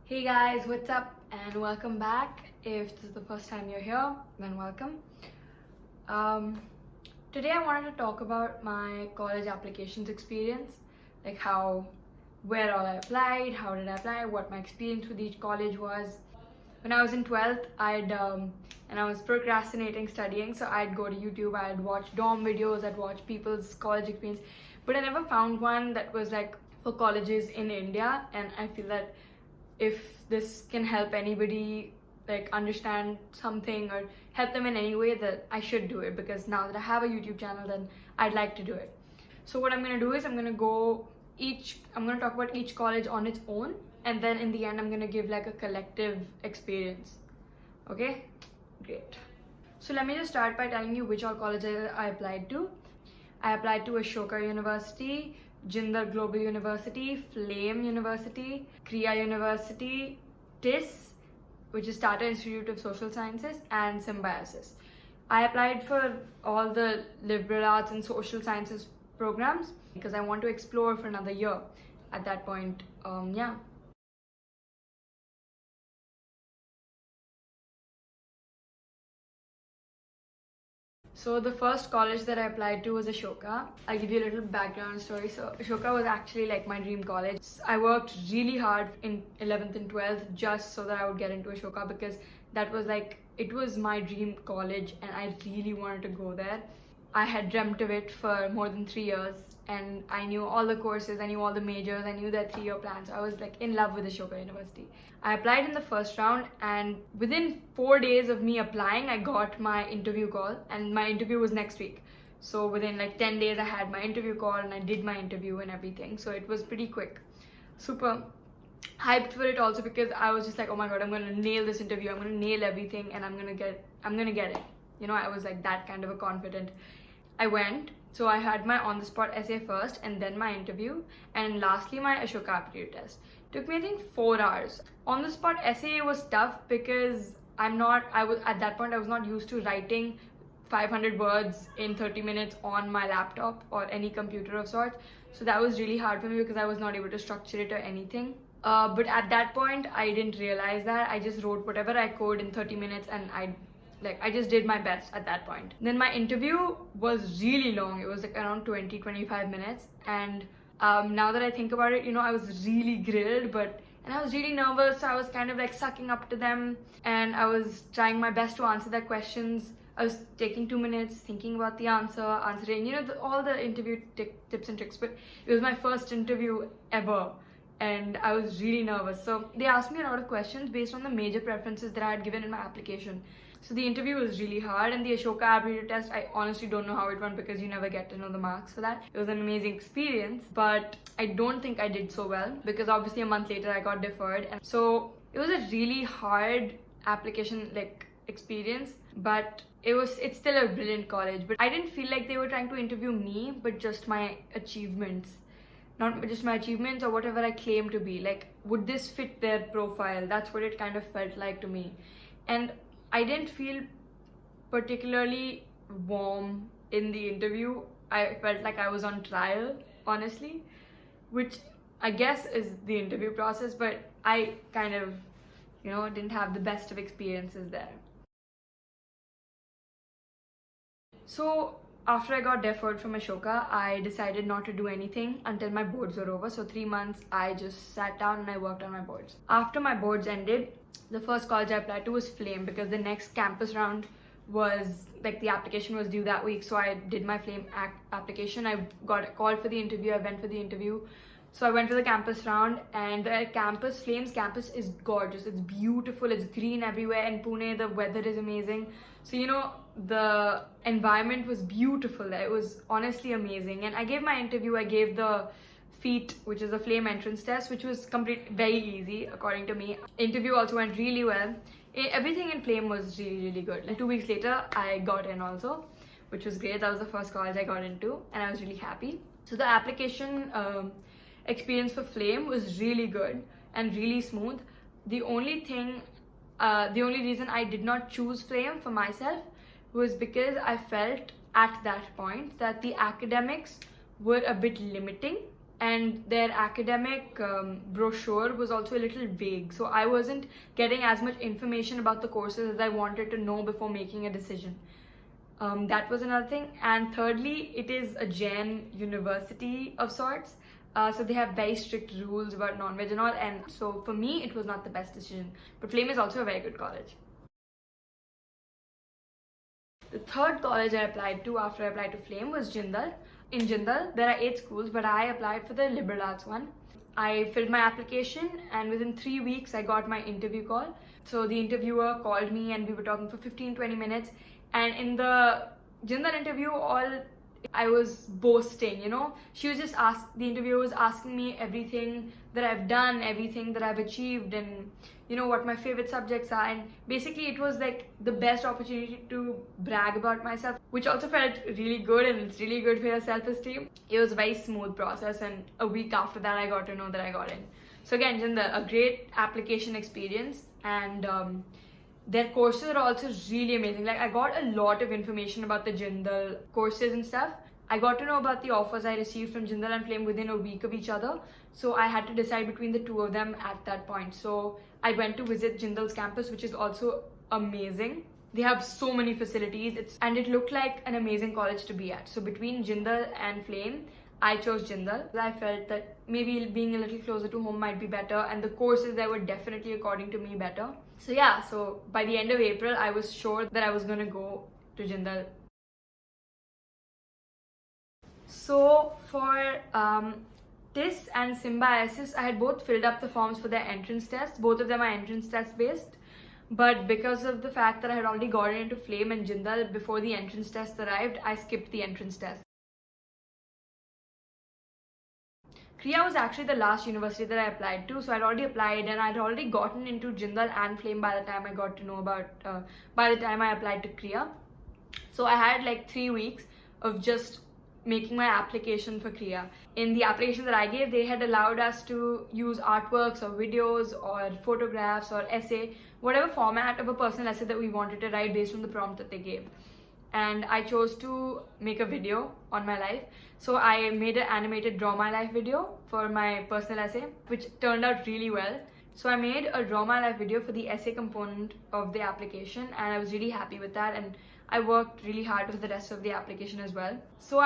Hey guys, what's up and welcome back. If this is the first time you're here, then welcome. Um, Today I wanted to talk about my college applications experience, like where all I applied, how did I apply, what my experience with each college was. When I was in 12th, and I was procrastinating studying, so I'd go to YouTube, I'd watch dorm videos, I'd watch people's college experience, but I never found one that was like for colleges in India, and I feel that if this can help anybody like understand something or help them in any way, that I should do it, because now that I have a YouTube channel, then I'd like to do it. So what I'm gonna do is I'm gonna talk about each college on its own, and then in the end I'm gonna give like a collective experience. Okay, great. So let me just start by telling you which all colleges I applied to. I applied to Ashoka University, Jindal Global University, Flame University, Kriya University, TIS, which is Tata Institute of Social Sciences, and Symbiosis. I applied for all the liberal arts and social sciences programs because I want to explore for another year at that point. Yeah. So the first college that I applied to was Ashoka. I'll give you a little background story. So Ashoka was actually like my dream college. I worked really hard in 11th and 12th just so that I would get into Ashoka, because that was like, it was my dream college and I really wanted to go there. I had dreamt of it for more than 3 years, and I knew all the courses, I knew all the majors, I knew their 3-year plans. So I was like in love with Ashoka University. I applied in the first round, and within 4 days of me applying, I got my interview call, and my interview was next week. So within like 10 days, I had my interview call and I did my interview and everything. So it was pretty quick. Super hyped for it also, because I was just like, oh my god, I'm gonna nail this interview, I'm gonna nail everything, and I'm gonna get it. You know, I was like that kind of a confident. I went, so I had my on-the-spot essay first, and then my interview, and lastly my Ashoka aptitude test. Took me I think 4 hours. On-the-spot essay was tough because I was at that point I was not used to writing 500 words in 30 minutes on my laptop or any computer of sorts. So that was really hard for me because I was not able to structure it or anything. But at that point, I didn't realize that. I just wrote whatever I could in 30 minutes, and I just did my best at that point. Then my interview was really long. It was like around 20-25 minutes. And now that I think about it, you know, I was really grilled, and I was really nervous. So I was kind of like sucking up to them, and I was trying my best to answer their questions. I was taking 2 minutes, thinking about the answering, you know, all the interview tips and tricks. But it was my first interview ever, and I was really nervous. So they asked me a lot of questions based on the major preferences that I had given in my application. So the interview was really hard, and the Ashoka aptitude test, I honestly don't know how it went, because you never get to know the marks for that. It was an amazing experience, but I don't think I did so well, because obviously a month later I got deferred. And so it was a really hard application experience, but it's still a brilliant college. But I didn't feel like they were trying to interview me, but just my achievements. Not just my achievements or whatever I claim to be. Like, would this fit their profile? That's what it kind of felt like to me. And I didn't feel particularly warm in the interview. I felt like I was on trial, honestly, which I guess is the interview process, but I kind of, you know, didn't have the best of experiences there. So after I got deferred from Ashoka, I decided not to do anything until my boards were over. So 3 months, I just sat down and I worked on my boards. After my boards ended, the first college I applied to was Flame, because the next campus round was like, the application was due that week. So I did my Flame application. I got called for the interview. I went for the interview. So I went for the campus round, and the Flames campus is gorgeous. It's beautiful. It's green everywhere. In Pune, the weather is amazing. So, you know, the environment was beautiful there. It was honestly amazing. And I gave my interview. I gave the FEAT, which is a Flame entrance test, which was very easy according to me. Interview also went really well. Everything in Flame was really, really good. And 2 weeks later, I got in also, which was great. That was the first college I got into, and I was really happy. So the application experience for Flame was really good and really smooth. The only reason I did not choose Flame for myself was because I felt at that point that the academics were a bit limiting, and their academic brochure was also a little vague. So I wasn't getting as much information about the courses as I wanted to know before making a decision. That was another thing. And thirdly, it is a Jain university of sorts. So they have very strict rules about non-veg and all. And so for me, it was not the best decision. But Flame is also a very good college. The third college I applied to after I applied to Flame was Jindal. In Jindal, there are 8 schools, but I applied for the liberal arts one. I filled my application, and within 3 weeks, I got my interview call. So the interviewer called me, and we were talking for 15-20 minutes. And in the Jindal interview, I was boasting, you know. The interviewer was asking me everything that I've done, everything that I've achieved, and you know what my favorite subjects are. And basically, it was like the best opportunity to brag about myself, which also felt really good, and it's really good for your self-esteem. It was a very smooth process, and a week after that, I got to know that I got in. So again, Jindal, a great application experience, and their courses are also really amazing. Like, I got a lot of information about the Jindal courses and stuff. I got to know about the offers I received from Jindal and Flame within a week of each other. So I had to decide between the two of them at that point. So I went to visit Jindal's campus, which is also amazing. They have so many facilities, and it looked like an amazing college to be at. So between Jindal and Flame, I chose Jindal. I felt that maybe being a little closer to home might be better, and the courses there were definitely, according to me, better. So yeah, so by the end of April, I was sure that I was gonna go to Jindal. So for TIS and Symbiosis, I had both filled up the forms for their entrance tests. Both of them are entrance test based. But because of the fact that I had already gotten into Flame and Jindal before the entrance test arrived, I skipped the entrance test. Kriya was actually the last university that I applied to, so I'd already applied, and I'd already gotten into Jindal and Flame by the time I got to know about, by the time I applied to Kriya. So I had like 3 weeks of just making my application for Kriya. In the application that I gave, they had allowed us to use artworks or videos or photographs or essay, whatever format of a personal essay that we wanted to write based on the prompt that they gave. And I chose to make a video on my life. So I made an animated Draw My Life video for my personal essay, which turned out really well. So I made a Draw My Life video for the essay component of the application, and I was really happy with that, and I worked really hard with the rest of the application as well. So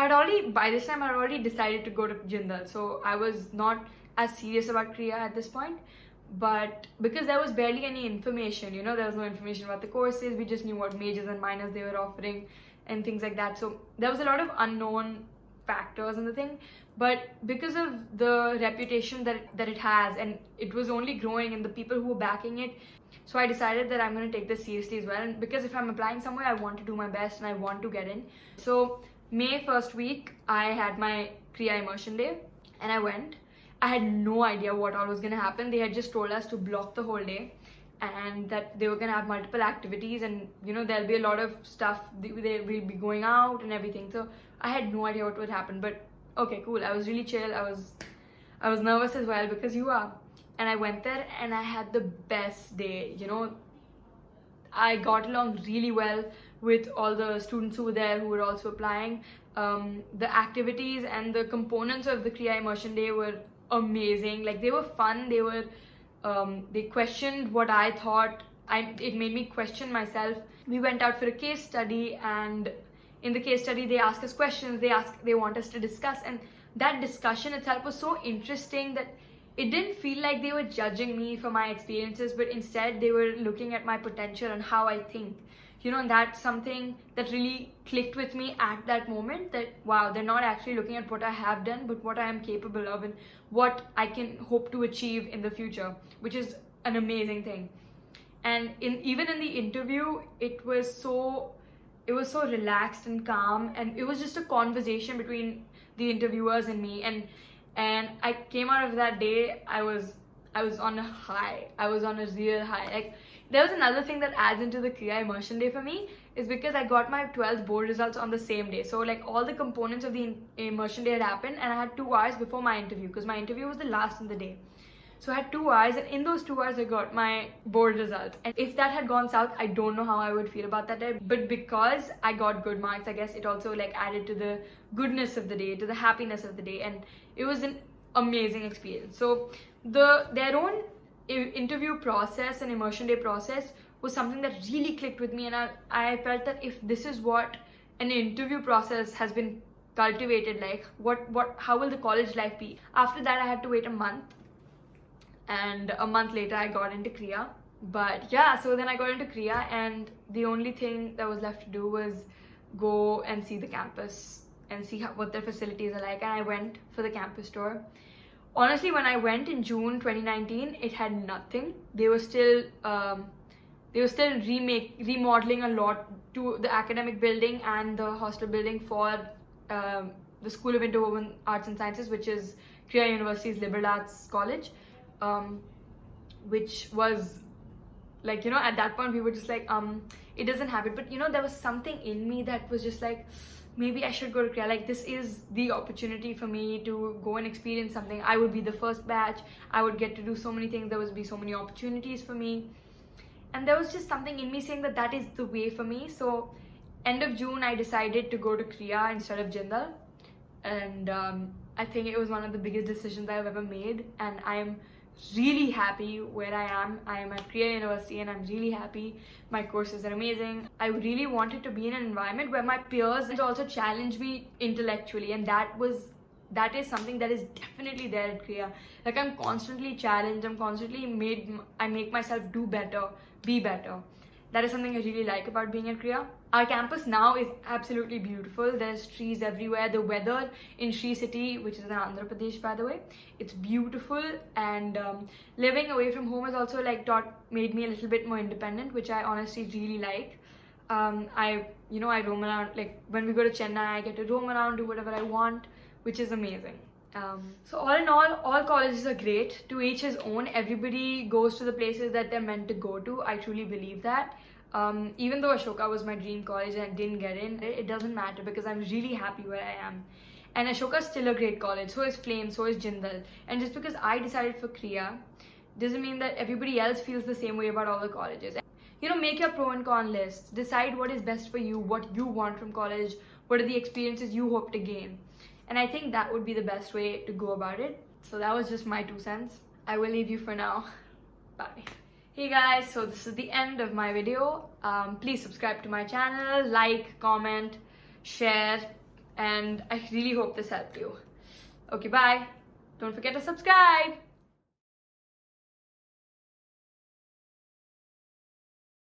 by this time, I had already decided to go to Jindal. So I was not as serious about Kriya at this point. But because there was barely any information, you know, there was no information about the courses, we just knew what majors and minors they were offering and things like that. So there was a lot of unknown factors in the thing, but because of the reputation that it has, and it was only growing, and the people who were backing it, so I decided that I'm going to take this seriously as well. And because if I'm applying somewhere, I want to do my best and I want to get in. So May 1st week, I had my Kriya immersion day, and I went. I had no idea what all was going to happen. They had just told us to block the whole day, and that they were going to have multiple activities, and you know, there'll be a lot of stuff. They will be going out and everything. So I had no idea what would happen, but okay, cool. I was really chill. I was nervous as well, because you are. And I went there and I had the best day. You know, I got along really well with all the students who were there who were also applying. The activities and the components of the Kriya immersion day were amazing. Like, they were fun. They questioned what I thought. It made me question myself. We went out for a case study, and in the case study they asked us questions. They want us to discuss, and that discussion itself was so interesting that it didn't feel like they were judging me for my experiences, but instead they were looking at my potential and how I think. You know, and that's something that really clicked with me at that moment, that wow, they're not actually looking at what I have done, but what I am capable of and what I can hope to achieve in the future, which is an amazing thing. And even in the interview, it was so relaxed and calm, and it was just a conversation between the interviewers and me, and I came out of that day, I was on a high. I was on a real high. Like, there was another thing that adds into the Kriya immersion day for me, is because I got my 12th board results on the same day. So like, all the components of the immersion day had happened, and I had 2 hours before my interview, because my interview was the last in the day. So I had 2 hours, and in those 2 hours I got my board results. And if that had gone south, I don't know how I would feel about that day. But because I got good marks, I guess it also like added to the goodness of the day, to the happiness of the day. And it was an amazing experience. So their own interview process and immersion day process was something that really clicked with me, and I felt that if this is what an interview process has been cultivated like, how will the college life be? After that, I had to wait a month, and a month later I got into Kriya. But yeah, so then I got into Kriya, and the only thing that was left to do was go and see the campus and see what their facilities are like. And I went for the campus tour. Honestly, when I went in June 2019, it had nothing. They were still remodeling a lot to the academic building and the hostel building for the School of Interwoven Arts and Sciences, which is Kriya University's liberal arts college, which was like, you know, at that point we were just like, it doesn't have it. But you know, there was something in me that was just like, maybe I should go to Kriya. Like, this is the opportunity for me to go and experience something. I would be the first batch. I would get to do so many things. There would be so many opportunities for me. And there was just something in me saying that that is the way for me. So end of June, I decided to go to Kriya instead of Jindal. And I think it was one of the biggest decisions I've ever made. And I am really happy where I am. I am at Kriya University and I'm really happy. My courses are amazing. I really wanted to be in an environment where my peers also challenge me intellectually, and that is something that is definitely there at Kriya. Like, I'm constantly challenged, I make myself do better, be better. That is something I really like about being at Kriya. Our campus now is absolutely beautiful. There's trees everywhere. The weather in Sri City, which is in Andhra Pradesh, by the way, it's beautiful. And living away from home has also made me a little bit more independent, which I honestly really like. I roam around. Like, when we go to Chennai, I get to roam around, do whatever I want, which is amazing. So all in all colleges are great. To each his own. Everybody goes to the places that they're meant to go to. I truly believe that. Even though Ashoka was my dream college and I didn't get in, it doesn't matter because I'm really happy where I am. And Ashoka is still a great college. So is Flame, so is Jindal. And just because I decided for Kriya doesn't mean that everybody else feels the same way about all the colleges. You know, make your pro and con list. Decide what is best for you, what you want from college, what are the experiences you hope to gain. And I think that would be the best way to go about it. So that was just my 2 cents. I will leave you for now. Bye. Hey guys, so this is the end of my video. Please subscribe to my channel, like, comment, share, and I really hope this helped you. Okay, bye. Don't forget to subscribe.